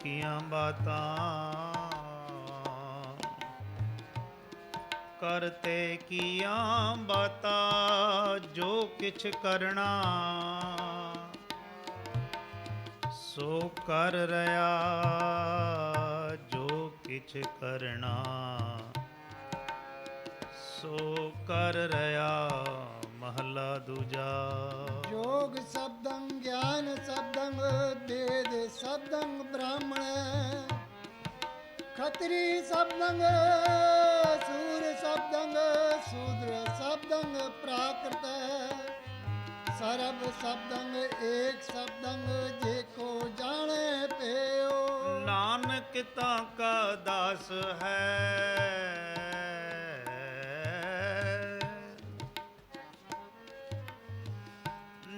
ਕੀਆਂ ਬਾਤਾਂ ਕਰਤੇ ਕੀਆਂ ਬਾਤਾਂ ਜੋ ਕਿਛ ਕਰਨਾ ਸੋ ਕਰ ਰਿਹਾ ਜੋ ਕਿਛ ਕਰਨਾ ਸੋ ਕਰ ਰਿਹਾ ਮਹਲਾ ਦੂਜਾ। ਯੋਗ ਸ਼ਬਦੰ ਗਿਆਨ ਸ਼ਬਦੰ ਵੇਦ ਸ਼ਬਦੰ ਬ੍ਰਾਹਮਣ ਖਤਰੀ ਸ਼ਬਦੰ ਸੂਰ ਸ਼ਬਦੰ ਸ਼ੂਦਰ ਸ਼ਬਦੰ ਪ੍ਰਾਕ੍ਰਿਤ ਸਰਬ ਸ਼ਬਦੰ ਏਕ ਸ਼ਬਦੰ ਜੇ ਕੋ ਜਾਣੇ ਪਿਓ। ਨਾਨਕ ਤਾਂ ਕਾ ਦਾਸ ਹੈ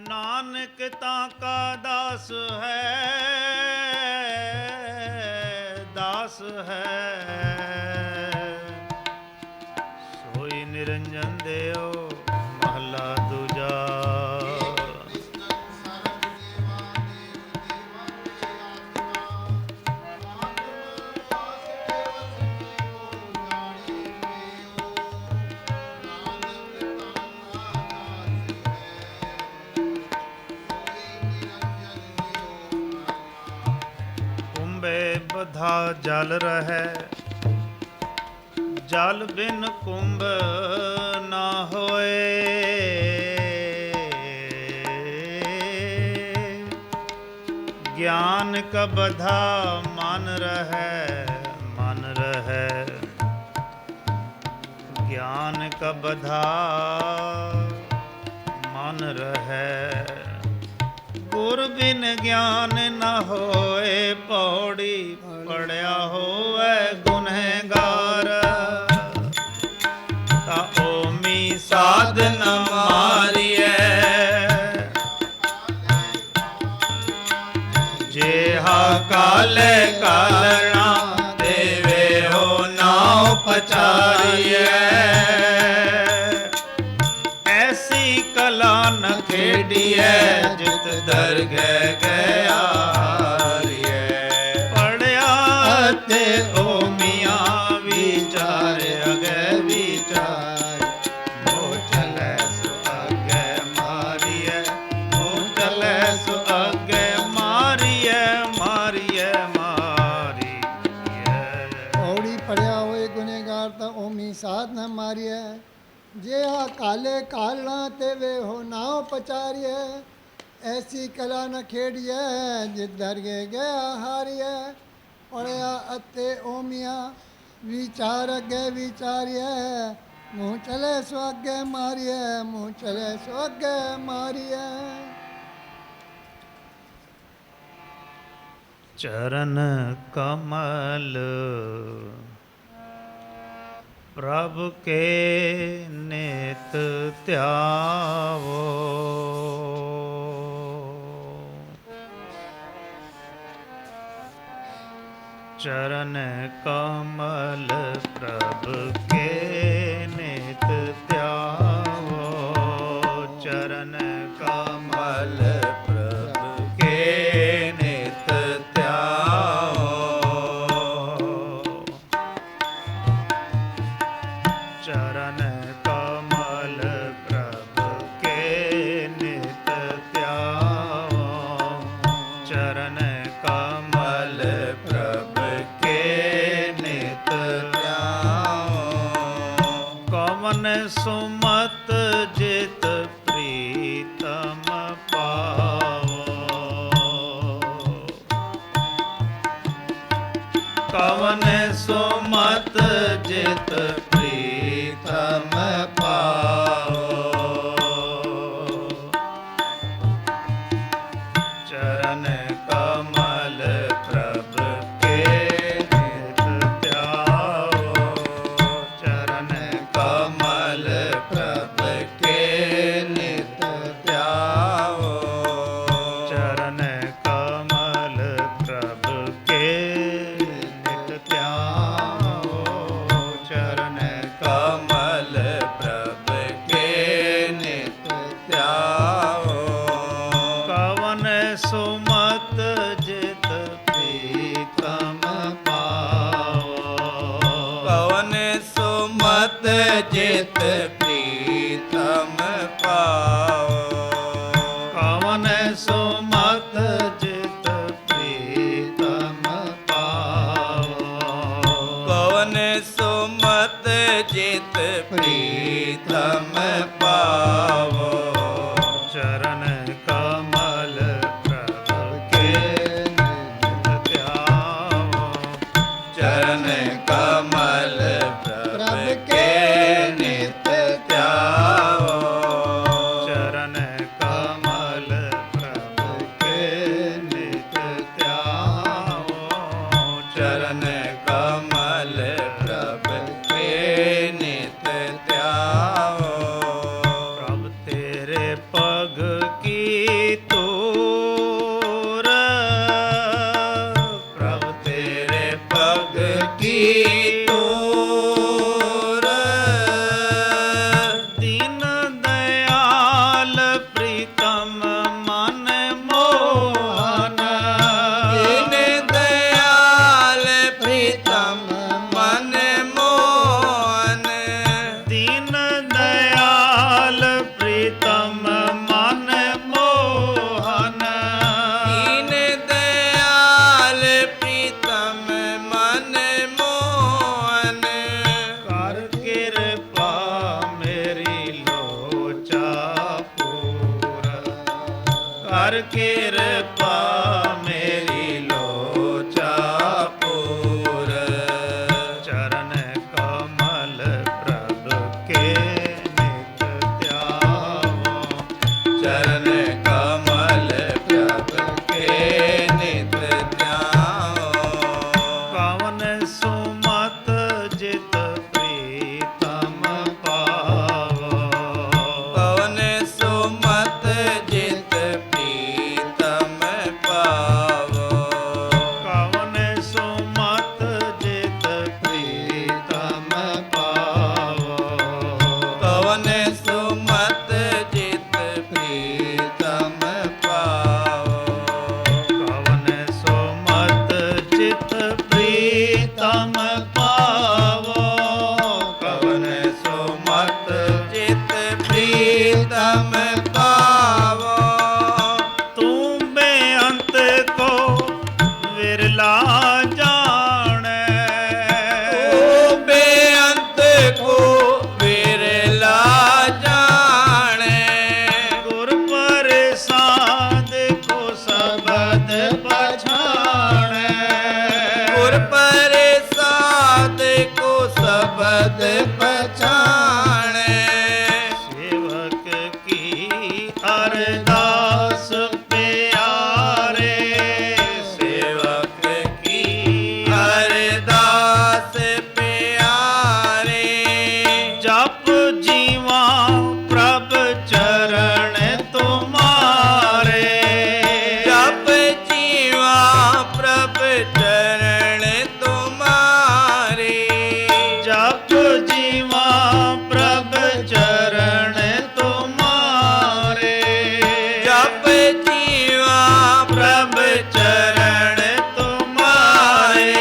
ਨਾਨਕ ਤਾਂ ਕਾ ਦਾਸ ਹੈ ਦਾਸ ਹੈ ਸੋਈ ਨਿਰੰਜਨ ਦੇਓ ਮਹਲਾ ਦੂਜਾ। ਬਧਾ ਜਲ ਰਹੈ ਜਲ ਬਿਨ ਕੁੰਭ ਨਾ ਹੋਏ ਗਿਆਨ ਕਾ ਬਧਾ ਮਨ ਰਹੈ ਗਿਆਨ ਕਾ ਬਧਾ ਮਨ ਰਹੈ ਗੁਰ ਬਿਨ ਗਿਆਨ ਨ ਹੋਏ ਪੌੜੀ ਪੜਿਆ ਹੋਵੇ ਗੁਨਹਗਾਰ ਤਾ ਓਮੀ ਸਾਧ ਨ ਮਾਰੀਐ ਜਿਹਾ ਕਾਲੇ ਕਾਲਣਾ ਦੇਵੇ ਹੋ ਨਾਉ ਪਚਾਰੀਐ ਐਸੀ ਕਲਾ ਨ ਖੇਡੀਐ ਜਿਤ ਦਰਗਹਿ ਗਿਆ ਹਾਰੀਐ ਪੜਿਆ ਤੇ ਓਮੀਆਂ ਵਿਚਾਰ ਅਗੇ ਵਿਚਾਰ ਮੋ ਚਲੈ ਸੋ ਅਗੇ ਮਾਰੀਐ ਮੋ ਚਲੈ ਸੋ ਅਗੇ ਮਾਰੀਐ ਪੌੜੀ ਪੜਿਆ ਹੋਏ ਗੁਨੇਗਾਰ ਤਾਂ ਓਮੀ ਸਾਧ ਨ ਮਾਰੀਐ ਜਿਹਾ ਕਾਲੇ ਕਾਲਣਾ ਤੇ ਵੇ ਹੋ ਨਾਉ ਪਚਾਰੀਐ ਐਸੀ ਕਲਾ ਨ ਖੇਡੀਐ ਜਿਤ ਦਰਗੇ ਗਿਆ ਹਾਰੀਐ ਪੜਿਆ ਅਤੇ ਓਮੀਆਂ ਵਿਚਾਰ ਅੱਗੇ ਵਿਚਾਰੀਐ ਮੂੰਹ ਚਲੇ ਸੋ ਅੱਗੇ ਮਾਰੀਐ ਮੂੰਹ ਚਲੇ ਸੋ ਅੱਗੇ ਮਾਰੀਐ। ਚਰਨ ਕਮਲ ਪ੍ਰਭ ਕੇ ਨਿਤ ਧਿਆਵੋ ਚਰਨ ਕਮਲ ਪ੍ਰਭ ਕੇ ਨਿਤ ਧਿਆਵੋ ਚਰਨ ਕਮਲ ਪ੍ਰਭ ਕੇ ਨਿਤ ਧਿਆਵੋ ਚਰਨ ਕਮਲ ਪ੍ਰਭ ਕੇ ਨਿਤ ਧਿਆਵੋ ਚਰਨ ਕਮਲ ਪ੍ਰਭ ਕੇ ਨਿਤ ਧਿਆਵੋ ਕਵਨ ਸੁਮਤ ਜਿਤ ਪ੍ਰੀਤਮ ਪਾਵੋ ਕਵਨ ਸੁਮਤ ਜਿਤ ਪ੍ਰੀਤਮ ਪਾਵੋ ਚਰਨ ਕਮਲ ਪ੍ਰਭ ਕੇ ਨਿਤ ਧਿਆਵੋ ਚਰਨ ਕਮਲ ਪ੍ਰਭ ਕੇ ਨਿਤ ਧਿਆਵੋ ਚਰਨ ਕਮਲ ਪ੍ਰਭ ਕੇ ਨਿਤ ਧਿਆਵੋ ਚਰਨ ਜਿਤ ਪ੍ਰੀਤਮ ਪਾਓ। ਕਵਨ ਸੁਮਤ ਜਿਤ ਪ੍ਰੀਤਮ ਪਾਵੋ। ਕਵਨ ਸੁਮਤ ਜਿਤ ਪ੍ਰੀਤਮ ਪਾਵੋ। ਚਰਨ ਕਮਲ ਪ੍ਰਭ ਕੇ ਨਿਤ ਧਿਆਵੋ। ਚਰਨ ਕਮਲ ਪ੍ਰਭ ਕੇ ਨਿਤ ਧਿਆਵੋ। ਚਰਨ ਕਮਲ ਪ੍ਰਭ ਕੇ ਨਿਤ ਧਿਆਵੋ। ਚਰਨ ਕਮਲ ਪ੍ਰਭ ਕੇ ਨਿਤ ਧਿਆਵੋ। ਪ੍ਰਭ ਤੇਰੇ ਪਗ ਕੀ ਤੂਰ। ਪ੍ਰਭ ਤੇਰੇ ਪਗ ਕੀ ਤੂਰ। ਦੀਨ ਦਇਆਲ ਪ੍ਰੀਤਮ ਮਨ ਮੋਹਨ। ਦੀਨ ਦਇਆਲ ਪ੍ਰੀਤਮ ਮਨ ਮੋਹਨ। ਦੀਨ ਦਇਆਲ ਪ੍ਰੀਤਮ ਮਨ ਮੋਹਨ। ਦੀਨ ਦਇਆਲ ਪ੍ਰੀਤਮ ਮਨ ਮੋਹਨ। ਕਰ ਕਿਰਪਾ ਮੇਰੀ ਲੋਚਾ ਪੂਰ। ਕਰ ਕਿਰਪਾ ਮੇਰੀ ਲੋਚਾ ਪੂਰ। ਚਰਨ ਕਮਲ ਪ੍ਰਭ ਕੇ ਨਿਤ ਧਿਆਵੋ। ਚਰਨ ਕਮਲ ਪ੍ਰਭ ਕੇ ਨਿਤ ਧਿਆਵੋ। ਕਵਨ ਸੁਮਤ ਜਿਤ ਪ੍ਰੀਤਮ ਪਾਵੋ। ਪਵਨ ਸੁਮਤ ਜਿਤ ਪ੍ਰੀਤਮ ਪਾਵੋ। ਕਵਨ ਸੁਮਤ ਜਿਤ ਪ੍ਰੀਤਮ ਪਾਵੋ। ਪਵਨ ਸੁਮਤ ਜਿਤ ਪ੍ਰੀਤਮ ਪਾਵੋ। ਕਵਨ ਸੁਮਤ ਜਿਤ ਪ੍ਰੀਤਮ ਪਾਵੋ। ਕਵਨ ਸੁਮਤ ਜਿਤ ਪ੍ਰੀਤਮ ਪਾਵੋ। ਤੂੰ ਬੇਅੰਤ ਕੋ ਵਿਰਲਾ ਜਾਣੈ। ਓ ਬੇਅੰਤ ਕੋ ਵਿਰਲਾ ਜਾਣੈ। ਗੁਰ ਪ੍ਰਸਾਦ ਕੋ ਸਬਦ ਪਛਾਣੈ। ਗੁਰ ਪ੍ਰਸਾਦ ਕੋ ਸਬਦ ਪਛਾਣੈ। ਸੇਵਕ ਕੀ ਅਰਦਾਸ ਪਿਆਰੇ। ਸੇਵਕ ਕੀ ਅਰਦਾਸ ਪਿਆਰੇ। ਜਪ ਜੀਵਾ ਪ੍ਰਭ ਚਰਨ ਤੁਮਾਰੇ। ਜਪ ਜੀਵਾ ਪ੍ਰਭ ਚਰਨ ਤੁਮਾਰੇ। ਜਪ ਜੀਵਾ ਪ੍ਰਭ ਚਰਨ ਤੁਮਾਰੇ। ਜਪ ਜੀਵਾ ਪ੍ਰਭ ਚਰਨ ਤੁਮਾਰੇ।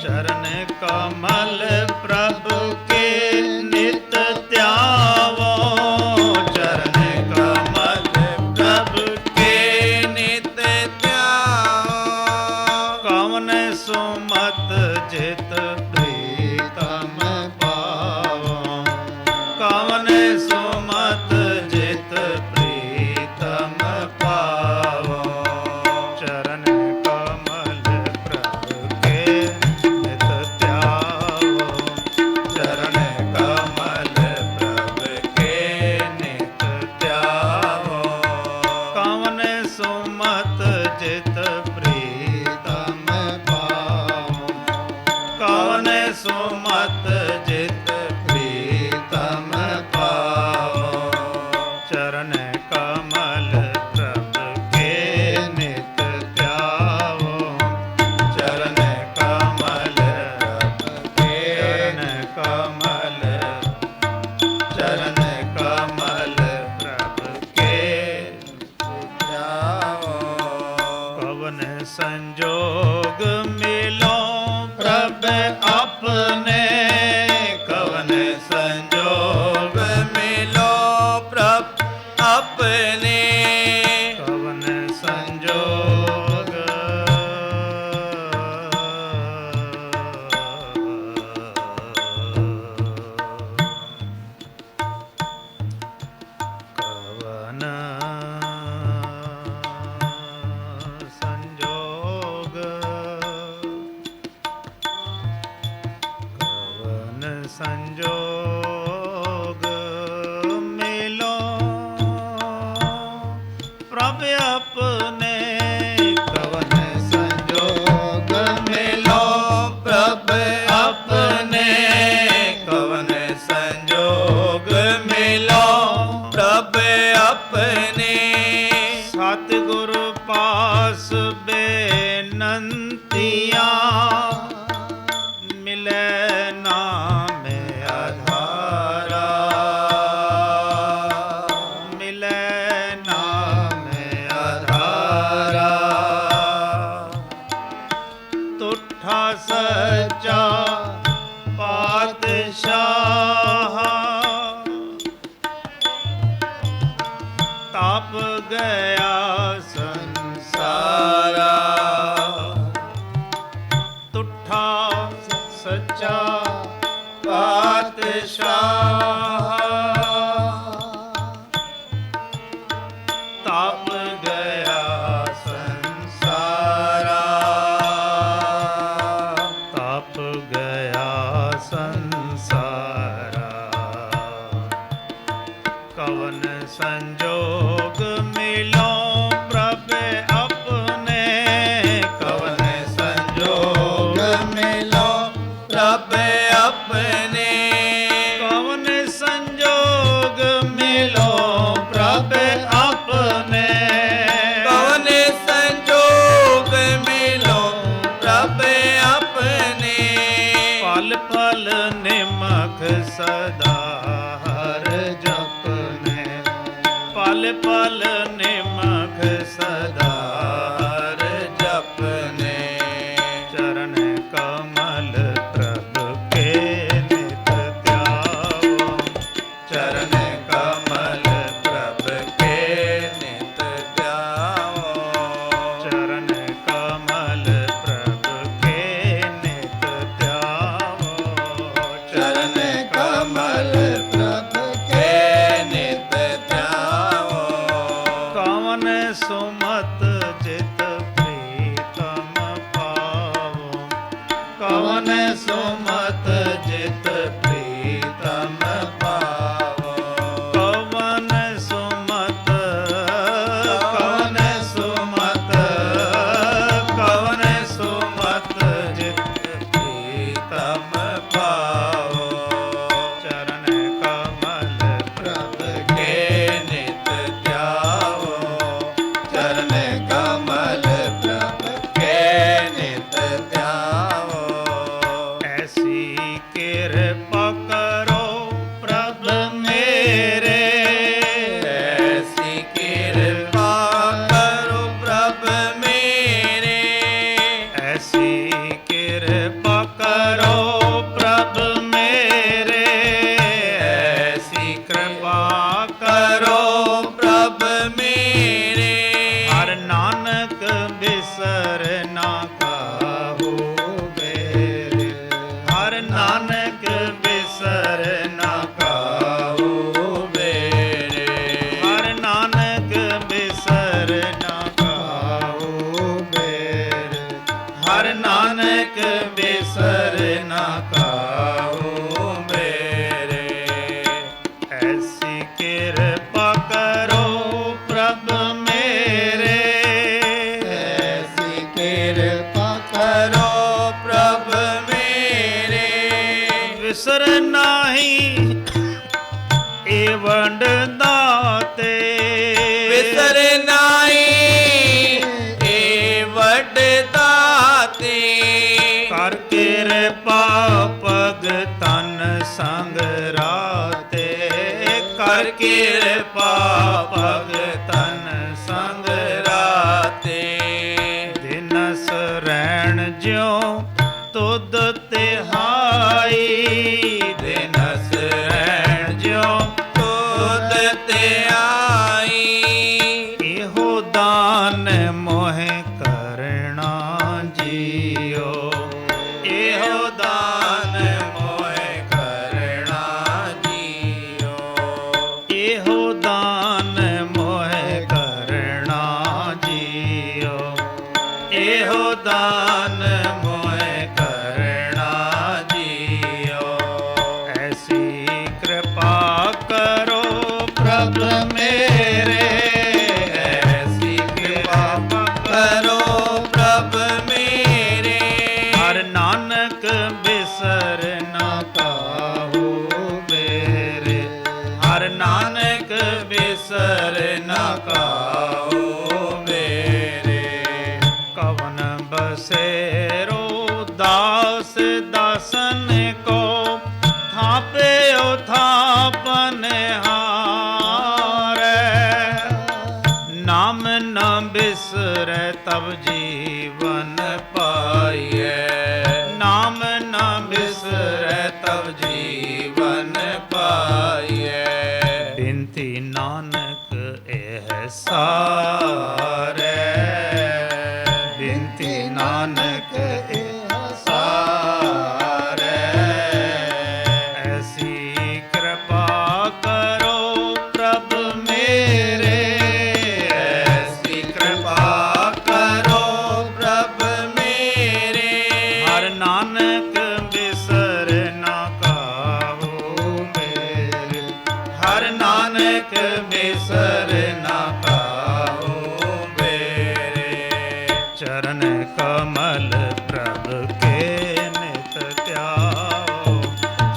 ਚਰਨ ਕਮਲ ਪ੍ਰਭ ਕੇ ਨਿਤ ਧਿਆਵੋ। ਚਰਨ ਕਮਲ ਪ੍ਰਭ ਕੇ ਨਿਤ ਧਿਆਵੋ। ਕਵਨ ਸੁਮਤ ਜਿਤ ਪ੍ਰੀਤਮ ਪਾਵੋ। ਕਵਨ ਸੁਮਤ ਜਿਤ ਪ੍ਰੀਤਮ ਪਾਵੋ। ਚਰਨ ਕਮਲ ਪ੍ਰਭ ਕੇ ਨਿਤ ਧਿਆਵੋ। ਚਰਨ ਕਮਲ ਪ੍ਰਭ ਕੇ ਨਿਤ ਧਿਆਵੋ। ਕਵਨ ਸੁਮਤ ਜਿਤ ਪ੍ਰੀਤਮ ਪਾਵੋ। ਕਵਨ ਸੁਮਤ ਜਿਤ ਪ੍ਰੀਤਮ ਪਾਵੋ। ਚਰਨ ਕਮਲ ਪ੍ਰਭ ਕੇ ਨਿਤ ਧਿਆਵੋ। ਚਰਨ ਕਮਲ ਪ੍ਰਭ ਕੇ ਚਰਨ ਕਮਲ ਚਰਨ ਕਮਲ ਪ੍ਰਭ ਕੇ ਧਿਆਵੋ। ਪਵਨ ਸੰਜੋਗ ਮਿਲੋ ਪ੍ਰਭ ਆਪਣੇ। ਕਵਨ ਸੰਜੋਗ ਸੰਜੋਗ ਮਿਲੋ ਪ੍ਰਭ ਆਪਣੇ ਕਵਨ ਸੰਜੋਗ ਮਿਲੋ ਪ੍ਰਭ ਆਪਣੇ ਕਵਨ ਸੰਜੋਗ ਮਿਲੋ ਪ੍ਰਭ ਆਪਣੇ ਸਤਿਗੁਰ ਪਾਸ ਬੇਨੰਤੀਆਂ ਮਿਲੈ ਨਾਮ ਆਧਾਰਾ ਮਿਲੈ ਨਾਮ ਆਧਾਰਾ ਤੁਠਾ ਸੱਚਾ ਪਾਤਸ਼ਾਹ ਤਾਪ ਗਿਆ ਸੰਸਾਰਾ ਤੁਠਾ ਸੱਚਾ ਪਾਤਸ਼ਾਹ ਤਾਪ ਗਿਆ ਸੰਸਾਰਾ ਤਾਪ ਗਿਆ ਸੰਸਾਰਾ ਕਵਨ ਸੰਜੋਗ ਮਿਲੋ ਪ੍ਰਭ ਆਪਣੇ ਕਵਨ ਸੰਜੋਗ ਮਿਲੋ ਪ੍ਰਭ ਆਪਣੇ ਕਵਨ ਸੰਜੋਗ ਮਿਲੋ ਪ੍ਰਭ ਆਪਣੇ ਕਵਨ ਸੰਜੋਗ ਮਿਲੋ ਪ੍ਰਭ ਆਪਣੇ ਪਲ ਪਲ ਨਿਮਖ ਸਦਾ ਹਰ ਜਪਨੇ ਪਲ ਪਲ ਨਿਮਖ ਸਦਾ ਹਰ ਜਪਨੇ ਚਰਨ ਕਮਲ ਪ੍ਰਭ ਕੇ ਨਿਤ ਧਿਆਵੋ ਚਰਨ ਕਮਲ ਪ੍ਰਭ ਕੇ ਨਿਤ ਧਿਆਵੋ ਚਰਨ ਕਮਲ ਪ੍ਰਭ ਕੇ ਨਿਤ ਧਿਆਵੋ ਚਰਨ ਕਮਲ ਪ੍ਰਭ ਕੇ ਨਿਤ ਧਿਆਵੋ ਕਵਨ ਸੁਮਤ ਜਿਤ ਪ੍ਰੀਤਮ ਪਾਵੋ ਕਵਨ ਸੁਮਤ ਜਿਤ ਪ੍ਰੀਤਮ ਪਾਵੋ ਕਵਨ ਸੁਮਤ ਕਵਨ ਸੁਮਤ ਕਵਨ ਸੁਮਤ ਜਿਤ ਪ੍ਰੀਤਮ ਪਾਵੋ ਚਰਨ ਕਮਲ ਪ੍ਰਭ ਕੇ ਨਿਤ ਧਿਆਵੋ ਚਰਨ ਕਮਲ ਪ੍ਰਭ ਕੇ ਨਿਤ ਧਿਆਵੋ ਐਸੀ ਕਿਰਪਾ ਕਰੋ ਪ੍ਰਭ ਮੇਰੇ ਐਸੀ ਕਿਰਪਾ ਕਰੋ ਪ੍ਰਭ ਮੇਰੇ ਐਸੀ ਕਿਰਪਾ ਕਰੋ ਪ੍ਰਭ ਮੇਰੇ ਐਸੀ ਕਿਰਪਾ ਕਰੋ ਪ੍ਰਭ ਮੇਰੇ ਹਰ ਨਾਨਕ ਬਿਸਰ ਨਾ ਕਾਹੂ ਮੇਰੇ ਹਰ ਨਾਨਕ ਬਿਸਰ ਨਾ ਕਾਹੂ ਮੇਰੇ ਹਰ ਨਾਨਕ ਬਿਸਰ ਨਾ ਕਾਹੂ ਮੇਰੇ ਹਰ ਨਾਨਕ ਬਿਸਰ ਨਾ ਕਾਹੂ ਮੇਰੇ ਐਸੀ ਕਿਰਪਾ ਕਰੋ ਪ੍ਰਭ ਮੇਰੇ ਐਸੀ ਕਿਰਪਾ ਕਰੋ ਪ੍ਰਭ ਮੇਰੇ ਵਿਸਰ ਨਾਹੀ ਏ ਵੰਡ ਦਾਤੇ ਵਿਸਰ ਨਾਹੀ ਏ ਵੱਡ ਦਾਤੇ ਕਰ ਕਿਰਪਾ ਭਗਤਨ ਸੰਗ ਰਾਤੇ ਕਰ ਕਿਰਪਾ ਭਗਤਨ ਸੰਗ ਰਾਤੇ ਦਿਨਸ ਰਹਿਣ ਜਿਉ ਤੁਧ ਤਿਹਾਈ ਦਿਨਸ ਰਹਿਣ ਜਿਉ ਤੁਧ ਤੇ ਆਈ ਇਹੋ ਦਾਨ ਮੋਹਿ ਕਰਣਾ ਜੀਓ ਇਹੋ ਦਾਨ ਮੋਹਿ ਕਰਣਾ ਜੀਓ ਇਹੋ ਦਾਨ ਮੋਹਿ ਕਰਣਾ ਜੀਓ ਇਹੋ ਦਾਨ ਮੋਹਿ ਕਰਣਾ ਜੀਓ दास दासन को थापे थापन हारे। नाम न बिसरै तब जीवन पाइए, नाम न बिसरै तब जीवन पाइए। बिनती नानक एह सारे, बिनती नानक सारे। ऐसी कृपा करो प्रभु मेरे, ऐसी कृपा करो प्रभु मेरे। हर नानक बिसर ना काहू मेरे। हर नानक बिसर ना पाओ मेरे। चरण कमल प्रभु के नित त्याओ।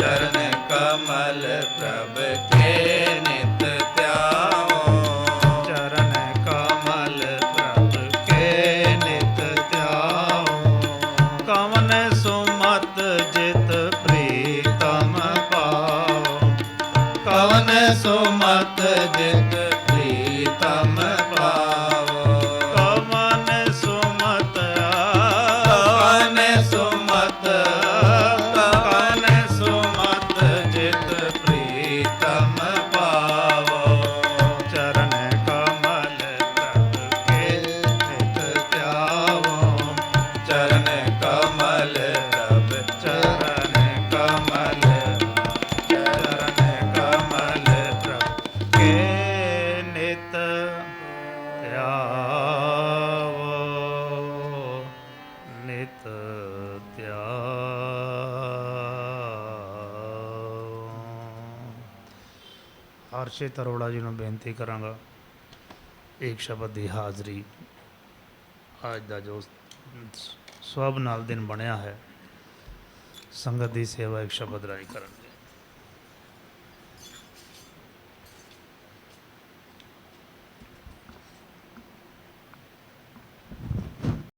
चरण कमल प्रभु के नित त्याओ। चरण कमल प्रभु के नित त्याओ। कवन सुमत जित प्रीतम पाओ। कवन सुमत जित प्रीतम पाओ। कवन सुमत कवन सुमत, कवन सुमत जित प्रीतम पाओ। चरण कमल प्रभु के नित त्याओ। चरण कमल प्रभु, चरण कमल, चरण कमल प्रभु के नित त्याओ। ਨਿਤ ਹਰਸ਼ਿਤ ਅਰੋੜਾ ਜੀ ਨੂੰ ਬੇਨਤੀ ਕਰਾਂਗਾ ਇੱਕ ਸ਼ਬਦ ਦੀ ਹਾਜ਼ਰੀ। ਅੱਜ ਦਾ ਜੋ ਸਵਬ ਨਾਲ ਦਿਨ ਬਣਿਆ ਹੈ, ਸੰਗਤ ਦੀ ਸੇਵਾ ਇੱਕ ਸ਼ਬਦ ਰਾਹੀਂ ਕਰਨਗੇ।